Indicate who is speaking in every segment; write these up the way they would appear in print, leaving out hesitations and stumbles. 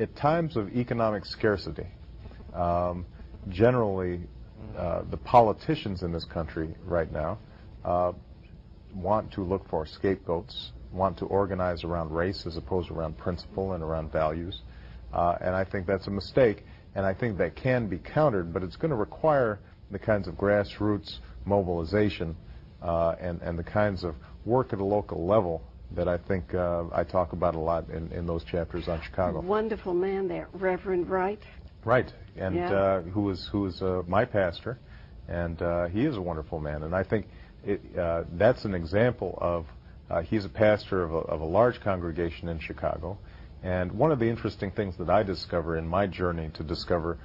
Speaker 1: at times of economic scarcity, generally the politicians in this country right now want to look for scapegoats, want to organize around race as opposed to around principle and around values. And I think that's a mistake, and I think that can be countered, but it's going to require the kinds of grassroots mobilization and the kinds of work at a local level that I think I talk about a lot in those chapters on Chicago.
Speaker 2: Wonderful man there, Reverend Wright.
Speaker 1: Right, and who is my pastor, and he is a wonderful man, and I think that's an example of he's a pastor of a large congregation in Chicago, and one of the interesting things that I discover in my journey to discover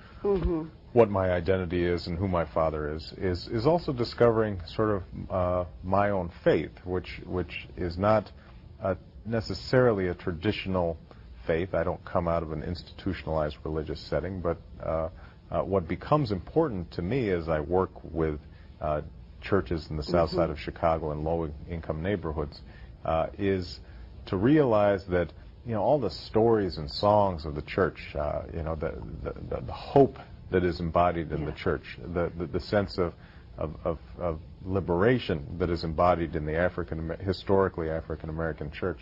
Speaker 1: what my identity is and who my father is also discovering sort of my own faith, which is not necessarily a traditional faith. I don't come out of an institutionalized religious setting, but what becomes important to me as I work with churches in the south side of Chicago and low-income neighborhoods is to realize that all the stories and songs of the church, the hope that is embodied in the church, the sense of liberation that is embodied in the historically African American church,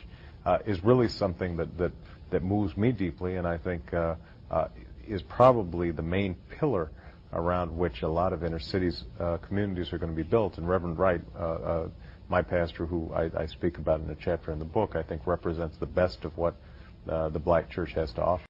Speaker 1: is really something that moves me deeply, and I think is probably the main pillar around which a lot of inner cities communities are going to be built. And Reverend Wright, my pastor, who I speak about in a chapter in the book, I think represents the best of what the black church has to offer.